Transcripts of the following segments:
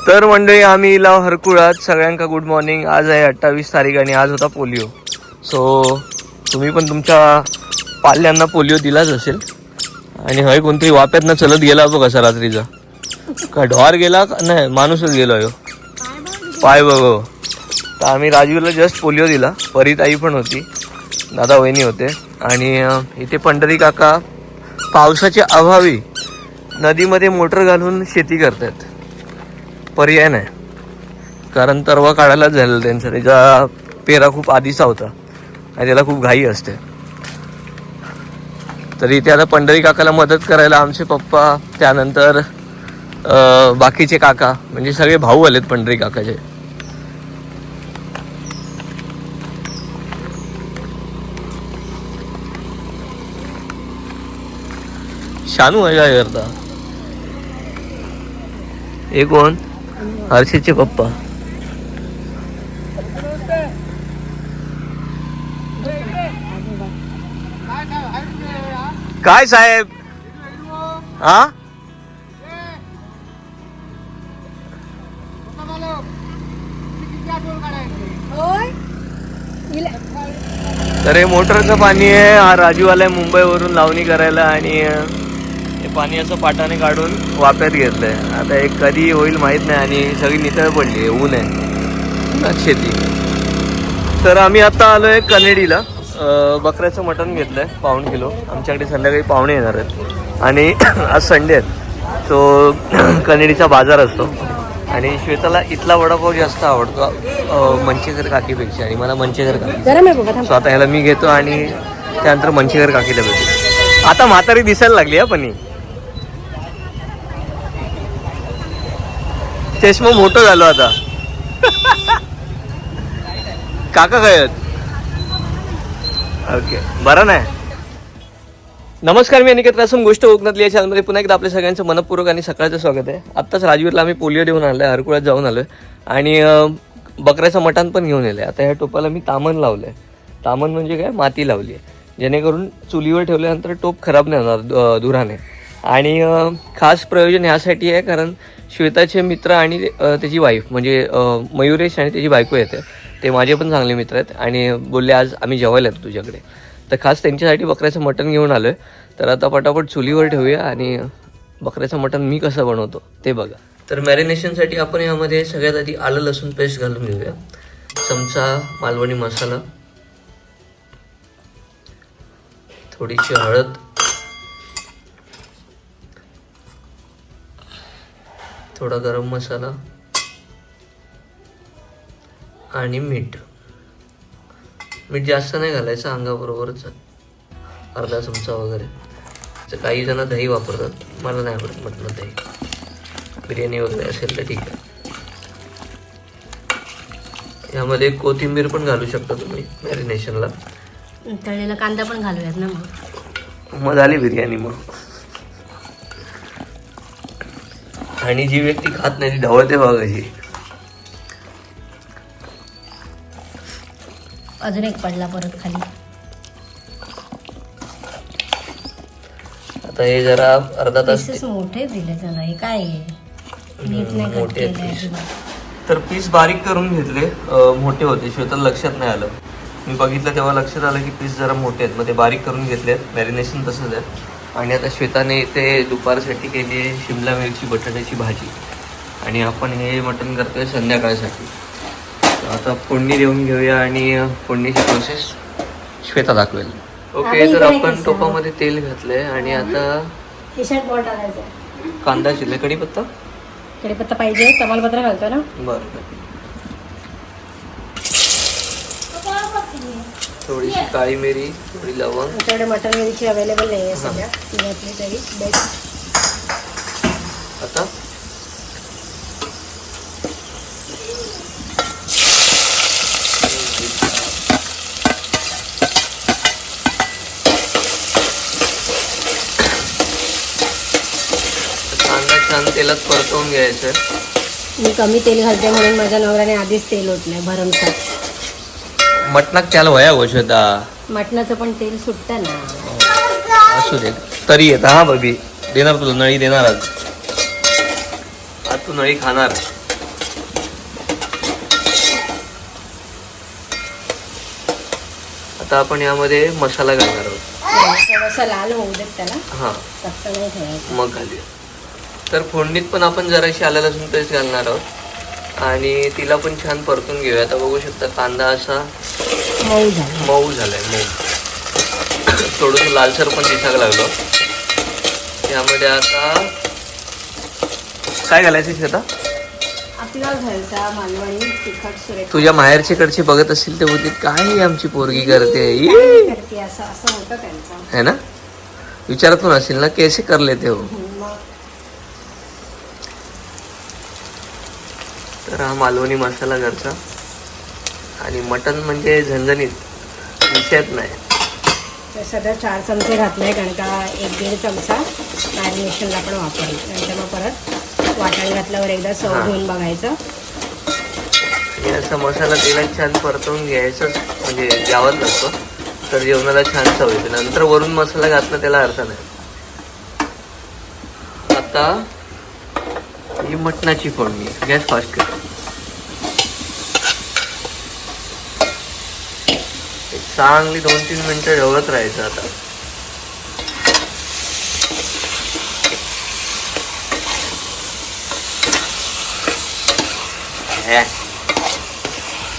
तर मंडळी आम्ही इला हरकुळात सगळ्यांका गुड मॉर्निंग. आज आहे 28 तारीख आणि आज होता पोलिओ. सो तुम्ही पण तुमच्या पाल्यांना पोलिओ दिलाच असेल. आणि हय कोणतरी वाप्यातनं चलत गेला बघ कसा रात्रीचा. का ढोर गेला का नाही माणूसच गेलो यो पाय बघ. तर आम्ही राजूला जस्ट पोलिओ दिला. परीताई पण होती, दादा वहिनी होते. आणि इथे पंढरी काका पावसाच्या अभावी नदीमध्ये मोटर घालून शेती करतात. पर्याय नाही, कारण तरवा काढायलाच झालेला त्यांचा. त्याचा पेरा खूप आधीचा होता आणि त्याला खूप घाई असते. तर इथे आता पंढरी काकाला मदत करायला आमचे पप्पा, त्यानंतर बाकीचे काका, म्हणजे सगळे भाऊ आलेत पंढरी काकाचे. शानू आहे काय करता. हे कोण? हर्षदचे पप्पा. काय साहेब? हा तर हे मोटरचं पाणी आहे. हा राजू आलाय मुंबईवरून लावणी करायला आणि हे पाणी असं पाटाने काढून वाप्यात घेतलंय. आता हे कधी होईल माहित नाही आणि सगळी नितळ पडली, ऊन आहे शेती. तर आम्ही आता आलोय कनेडीला. बकऱ्याचं मटण घेतलंय 1.5 किलो. आमच्याकडे संध्याकाळी पाहुणे येणार आहेत आणि आज संडे आहेत. तो कनेडीचा बाजार असतो आणि श्वेताला इथला वडापाव जास्त आवडतो मंचेकर काकीपेक्षा, आणि मला मंचेकर काकी. सो आता ह्याला मी घेतो आणि त्यानंतर मंचेकर काकीला भेटतो. आता म्हातारी दिसायला लागली हा पण. चष्मा मोठं झालो आता. काका काय आहेत? ओके, बरं नाही. नमस्कार, मी अनिकेत कासम. गोष्ट कोकणातली या चॅनलमध्ये पुन्हा एकदा आपल्या सगळ्यांचं मनपूर्वक आणि सकाळचं स्वागत आहे. आत्ताच राजवीरला आम्ही पोलिओ देऊन आणलं आहे, हरकुळ्यात जाऊन आलो आहे आणि बकऱ्याचं मटण पण घेऊन आलं आहे. आता ह्या टोपाला मी तामण लावलं आहे. तामण म्हणजे काय, माती लावली आहे, जेणेकरून चुलीवर ठेवल्यानंतर टोप खराब नाही होणार धुराने. आणि खास प्रयोजन ह्यासाठी आहे कारण श्वेताचे मित्र आणि त्याची वाईफ म्हणजे मयुरेश आणि त्याची बायको येते. ते माझे पण चांगले मित्र आहेत आणि बोलले आज आम्ही जेवायला येतो तुझ्याकडे. तर खास त्यांच्यासाठी बकऱ्याचं मटण घेऊन आलो आहे. तर आता पटापट चुलीवर ठेवूया आणि बकऱ्याचं मटण मी कसं बनवतो ते बघा. तर मॅरिनेशनसाठी आपण यामध्ये सगळ्यात आधी आलं लसूण पेस्ट घालून घेऊया. चमचा मालवणी मसाला, थोडीशी हळद, थोडा गरम मसाला आणि मीठ. मीठ जास्त नाही घालायचं, अंगाबरोबरच अर्धा चमचा वगैरे. तर काही जण दही वापरतात, मला नाही आवडत म्हटलं दही. बिर्याणी वगैरे असेल तर ठीक आहे. यामध्ये कोथिंबीर पण घालू शकता तुम्ही मॅरिनेशनला. तळलेला कांदा पण घालूयात ना मग झाली बिर्याणी. मग आणि जी व्यक्ती खात नाही ती ढवळते बघा कशी. अजून एक पडला परत खाली. आता हे जरा अर्धा तास मोठे दिले त्याला. हे काय मोठे तर पीस बारीक करून घेतले. मोठे होते, श्वेताला लक्षात नाही आलं. मी बघितलं तेव्हा लक्षात आलं की पीस जरा मोठे आहेत. मग ते बारीक करून घेतले. मॅरिनेशन तसंच आहे. आणि आता श्वेताने इथे दुपारसाठी केली आहे शिमला मिरची बटाट्याची भाजी आणि आपण हे मटण करतोय संध्याकाळसाठी. आता फोडणी देऊन घेऊया आणि फोडणीची प्रोसेस श्वेता दाखवेल. ओके, तर आपण टोपामध्ये तेल घातलंय आणि आता कांदा चिरले. कढीपत्ता पाहिजे, तमालपत्र घालतो ना. बरं, थोडीशी काळी मिरी, थोडी लवंग. आमच्याकडे मटन मिरची अवेलेबल नाही आहे सध्या, ती घातली तरी बेस्ट. आता कांदा छान तेलात परतवून घ्यायचं. मी कमी तेल घालते म्हणून माझ्या नवऱ्याने आधीच तेल ओतलंय भरमसाठ. मटणात त्याला वया गोष्ट होता. मटणाचं पण तेल सुटतं ना. असू दे, तरी येतं. हा बबी देणार तुला नळी देणार आज. आज तू नळी खाणार. आता आपण यामध्ये मसाला घालणार आहोत. थोडंसं लाल होऊ देत त्याला, हां कच्चं नाही ठेवायचं. मग घालूया. तर फोडणीत पण आपण जराशी आलं लसूण पेस्ट घालणार आहोत आणि तिला पण छान परतून घेऊया. आता बघू शकता कांदा असा मऊ झालाय. थोडंसं लालसर पण दिसायला लागलं. यामध्ये आता काय घालायचं शेता? आपला घरचा मालवणी तिखट सुरेख तुझ्या माहेरच्याकडची बघत असतील ते बोलतील काय आमची पोरगी करते करते, असं होतं त्यांचं है ना. विचारत पण असेल ना कैसे कर लेते हो. मग तर हा मालवणी मसाला घरचा आणि मटण म्हणजे झणझणीत विषयच नाही. ते सध्या 4 चमचे घातले, कारण का 1-1.5 चमचा मॅरिनेशनला पण वापरले. नंतर मग परत वाटण घातल्यावर एकदा चव घेऊन बघायचं. आणि असा मसाला तेलात छान परतवून घ्यायचंच, म्हणजे द्यावाच लागतो, तर जेवणाला छान चव येते. नंतर वरून मसाला घातला त्याला अर्थ नाही. आता ही मटणाची फोडणी. गॅस फास्ट कर. चांगली 2-3 मिनिटं ढवळत राहायचं. आता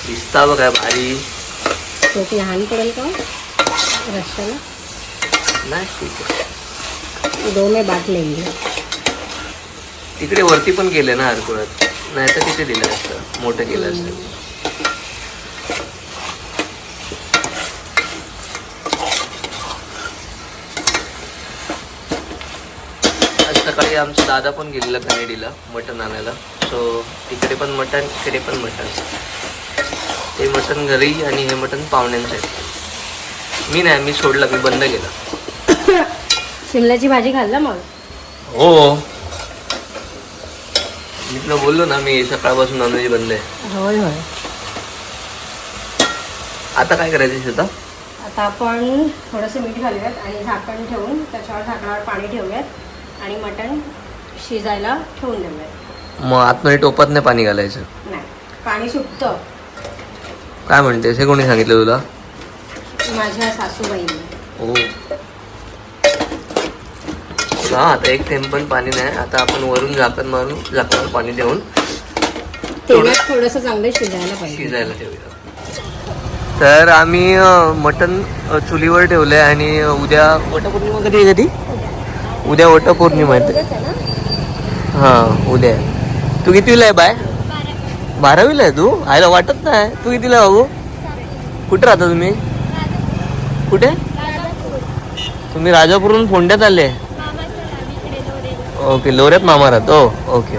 दिसता बघा भारी. खूप लहान पडेल का रस्त्याला? नाही ठीक आहे. 2 में बात लेंगे. तिकडे वरती पण केले ना हरकुळात, नाही तर तिथे दिलं असतं, मोठं केलं असतं. आज सकाळी आमचा दादा पण गेलेला कनेडीला मटण आणायला. सो तिकडे पण मटण, इकडे पण मटण. ते मटण घरी आणि हे मटण पाहुण्यांसाठी. मी नाही, मी सोडलं, मी बंद केलं. शिमल्याची भाजी खाल्ला मग? हो, मी तुला बोललो ना, मी सकाळपासून नॉनव्हेज बंद आहे. होय. आता काय करायचं शेता? आता आपण थोडंसं मीठ घालूयात आणि झाकण ठेवून त्याच्यावर झाकणावर पाणी ठेवूयात आणि मटण शिजायला ठेवून देऊयात. मग आतमध्ये टोपात नाही पाणी घालायचं? नाही, पाणी सुटतं. काय म्हणतेस, हे कोणी सांगितलं तुला? माझ्या सासूबाईने. हो. हा, आता एक थेंब पण पाणी नाही. आता आपण वरून झाकण मारून झाकणावर पाणी देऊन तेलात थोडंसं चांगलं शिजायला पाहिजे. शिजायला ठेवूया. तर आम्ही मटण चुलीवर ठेवलंय आणि उद्या वटपौर्णिमा कधी आहे? कधी? उद्या वटपौर्णिमा आहे. हां, उद्या. तू कितीला आहे बाय? 12वीला आहे तू? आयला वाटत नाही. तू कितीला आहे बाबू? कुठे राहता तुम्ही? कुठे? तुम्ही राजापूरहून फोंड्यात आले? ओके, लोऱ्यात मामा राहतो. ओके.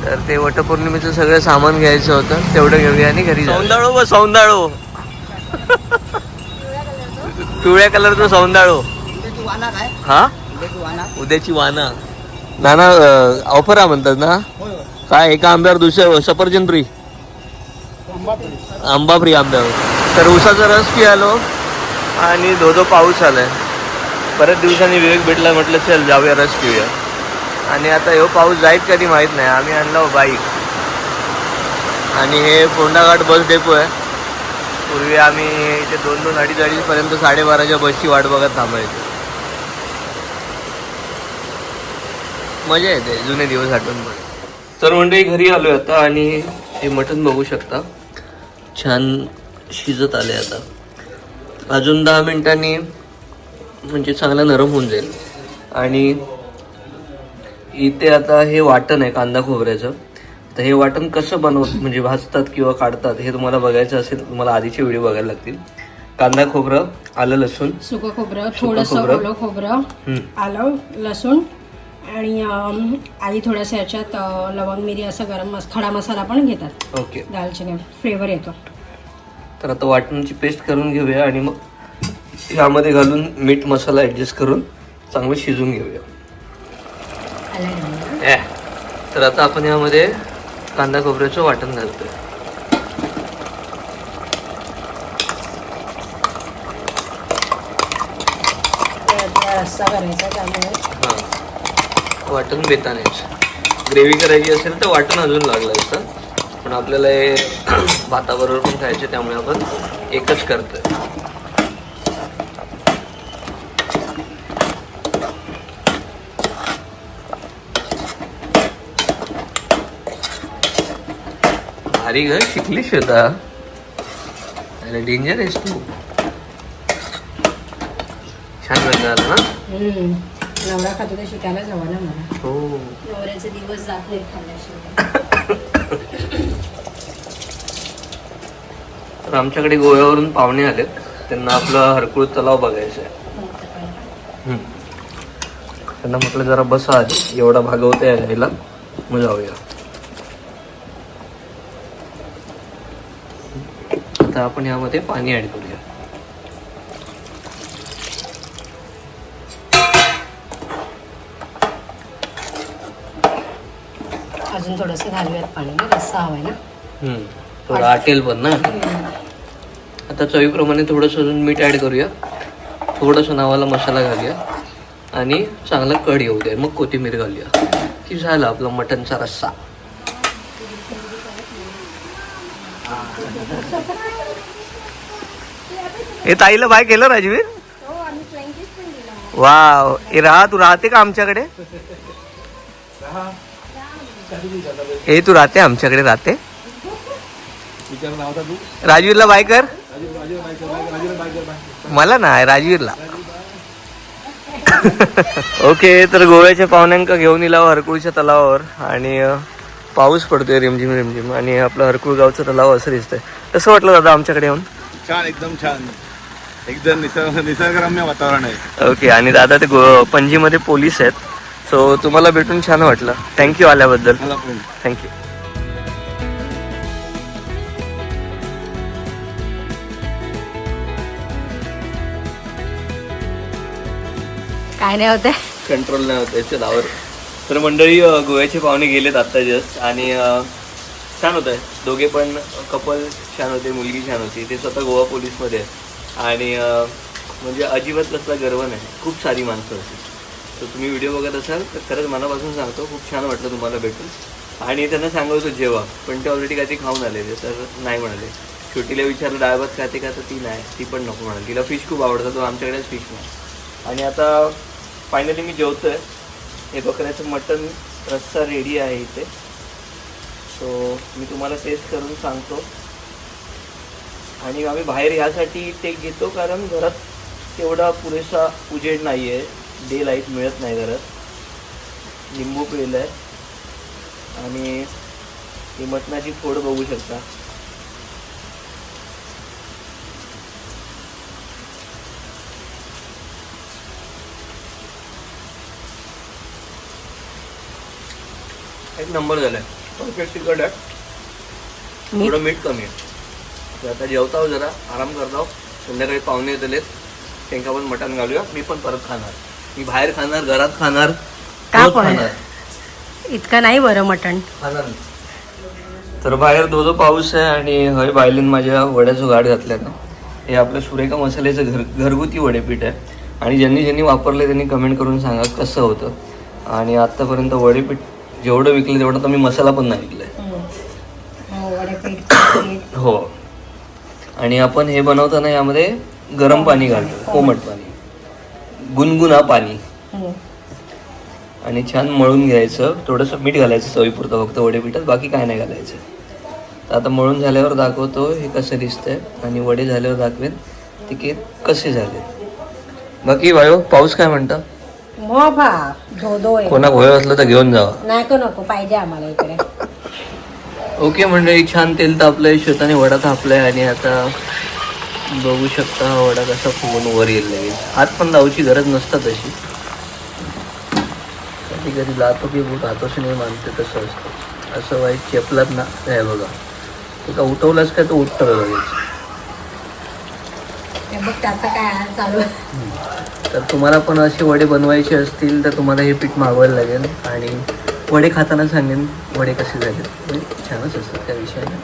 तर ते वटपौर्णिमेचं सगळं सामान घ्यायचं होतं, तेवढं घेऊया आणि घरी जाऊ. सौंदाळो पिवळ्या कलरचं सौंदाळो. हा, उद्याची वाना. नाना ऑफर आहे म्हणतात ना? काय एका आंब्यावर दुसऱ्या सफरचंद फ्री, आंबा फ्री आंब्यावर. तर उसाचा रस पियालो आणि धोधो पाऊस आलाय. बऱ्याच दिवसांनी विवेक भेटला, म्हटलं चल जाऊया रस पिऊया. आणि आता ह्यो पाऊस जाईल कधी माहीत नाही. आम्ही आणलो बाईक आणि हे फोंडाघाट बस डेपो आहे. पूर्वी आम्ही इथे 2-2, 2:30 पर्यंत 12:30च्या बसची वाट बघत थांबायचो. मजा येते जुने दिवस आठवण पण. तर मंडळी घरी आलोय आता आणि हे मटण बघू शकता छान शिजत आले. आता अजून 10 मिनिटांनी म्हणजे चांगला नरम होऊन जाईल. आणि इथे आता हे वाटण आहे कांदा खोबऱ्याचं. तर हे वाटण कसं म्हणजे भाजतात किंवा काढतात हे तुम्हाला बघायचं असेल, तुम्हाला आधीचे व्हिडिओ बघायला लागतील. कांदा खोबरं, आलं लसूण, सुकं खोबरं, थोडंसं ओलं खोबरं, आलं लसूण आणि आधी थोडंसं याच्यात लवंग मिरी असं खडा मसाला पण घेतात. ओके, दालचिनी फ्लेवर येतो. तर आता वाटणाची पेस्ट करून घेऊया आणि मग यामध्ये घालून मीठ मसाला ॲडजस्ट करून चांगलं शिजून घेऊया. तर आता आपण यामध्ये कांदा खोबऱ्याचं वाटण घालतोय. रस्सा करायचा त्यामुळे हां, वाटण बेतानेच. ग्रेव्ही करायची असेल तर वाटण अजून लागलं असतं, पण आपल्याला हे भाताबरोबर पण खायचे त्यामुळे आपण एकच करतोय. भारी ग, शिकलीस होता. अरे डेंजर आहेस तू. छान झालं ना. नवरा खातो तर शिकायलाच हवा ना मला. हो. नवऱ्याचे दिवस जात नाही खाल्ल्याशिवाय. तर आमच्याकडे गोव्यावरून पाहुणे आलेत, त्यांना आपलं हरकुळ तलाव बघायचं आहे. त्यांना म्हटलं जरा बसा आधी, एवढा भागवता यायला, मग जाऊया. आता आपण यामध्ये पाणी ऍड करूया. अजून थोडंसं घालूयात पाणी, रस्सा हवाय ना. थोडं आटेल पण ना. आता चवीप्रमाणे थोडंसं अजून मीठ ऍड करूया, थोडंसं नावाला मसाला घालूया आणि चांगला कढ येऊ द्या. मग कोथिंबीर घालूया की झालं आपला मटनचा रस्सा. हे ताईला बाय केलं राजवीर. वाव. हे राहा, तू राहते का आमच्याकडे? हे तू राहते आमच्याकडे राहते. राजवीरला बाय कर. मला नाही, राजवीरला. ओके, तर गोव्याच्या पाहुण्यांका घेऊन इलाव हरकुळच्या तलावावर आणि पाऊस पडतोय रिमझिम रिमझिम आणि आपलं हरकुळ गावचं तलाव असं दिसतंय. कसं वाटलं दादा आमच्याकडे येऊन? छान, एकदम छान, एकदम निसर्गरम्य वातावरण आहे. ओके, आणि दादा ते पणजीमध्ये पोलीस आहेत, सो तुम्हाला भेटून छान वाटलं. थँक्यू आल्याबद्दल. मला पण थँक्यू. काय नाही होतंय, कंट्रोल नाही होत त्यावर. तर मंडळी, गोव्याचे पाहुणे गेलेत आत्ता जस्ट आणि छान होत आहे. दोघे पण कपल छान होते, मुलगी छान होती. ते स्वतः गोवा पोलीसमध्ये आहेत आणि म्हणजे अजिबात कसला गर्व नाही. खूप सारी माणसं होती. तर तुम्ही व्हिडिओ बघत असाल तर खरंच मनापासून सांगतो, खूप छान वाटलं तुम्हाला भेटून. आणि त्यांना सांगायचो जेव्हा, पण ते ऑलरेडी काहीतरी खाऊन आलेले, तर नाही म्हणाले. छोटीला विचारलं डाळ भात खाते का, तर ती नाही, ती पण नको म्हणाली. तिला फिश खूप आवडतं, तो आमच्याकडेच फिश नाही. आणि आता फायनली मी जेवतोय. हे बकऱ्याचं मटन रस्सा रेडी आहे इथे, सो मी तुम्हाला टेस्ट करून सांगतो. आणि आम्ही बाहेर ह्यासाठी टेक घेतो कारण घरात तेवढा पुरेसा उजेड नाही आहे, डे लाईट मिळत नाही घरात. लिंबू पिळलं आहे आणि ही मटणाची फोड बघू शकता. एक नंबर झालाय, परफेक्ट तिखट आहे, थोडं मीठ कमी आहे. तर आता जेवताव, जरा आराम करताव. संध्याकाळी पाहुणे येतलेत, त्यांना पण मटण घालूया. मी पण परत खाणार, मी बाहेर खाणार, घरात खाणार, का रोज पण? खाणार. इतकं नाही बरं मटण. खाणार. तर बाहेर धो पाऊस आहे आणि हय बायलीन माझ्या वड्याचं गाठ घातल्या ना. हे आपलं सुरेखा मसाल्याचं घरगुती वडेपीठ आहे आणि ज्यांनी वापरले त्यांनी कमेंट करून सांगा कसं होतं. आणि आत्तापर्यंत वडेपीठ जेवढं विकलं तेवढं तर मी मसाला पण नाही विकलाय. हो. आणि आपण हे बनवताना यामध्ये गरम पाणी घालतो, कोमट पाणी, गुनगुना पाणी, आणि छान मळून घ्यायचं. थोडंसं मीठ घालायचं चवीपुरतं फक्त वडेपीठात, बाकी काय नाही घालायचं. तर आता मळून झाल्यावर दाखवतो हे कसं दिसतंय आणि वडे झाल्यावर दाखवेन ते की कसे झाले. बाकी भाऊ, पाऊस काय म्हणता? कोणा गोळ असलं तर घेऊन जावा. नाही का, नको पाहिजे आम्हाला इकडे. ओके मंडळी, छान तेल तापलंय, शेताने वडा तापलाय आणि आता बघू शकता हा वडा कसा फुगून वर येईल. लगेच हात पण लावची गरज नसतात तशी. कधी कधी लातो की बुट हातोशी नाही मानते, तसं असतं. असं वाईट चेपलात ना, हे बघा, तू का उठवलास काय तो उठतं लगेच. बघ त्याचा काय चालू आहे. तर तुम्हाला पण असे वडे बनवायचे असतील तर तुम्हाला हे पीठ मागवायला लागेल. आणि वडे खाताना सांगेन वडे कसे झाले, म्हणजे छानच असतात त्या विषयाने.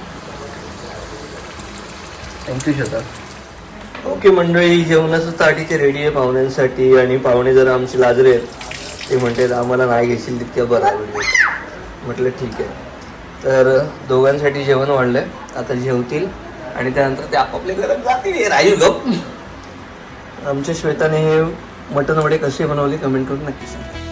थँक्यू श्वेता. ओके मंडळी, जेवणाचं ताट इथे रेडी आहे पाहुण्यांसाठी. आणि पाहुणे जरा आमचे लाजरे आहेत, ते म्हणतात आम्हाला नाही घेशील तितक्या बरं व्हिडिओ. म्हटलं ठीक आहे. तर दोघांसाठी जेवण वाढलंय, आता जेवतील आणि त्यानंतर ते आपापल्या घरात जातील. राहील गप. आमच्या श्वेताने हे मटण वडे कसे बनवले कमेंट करून नक्की सांगा.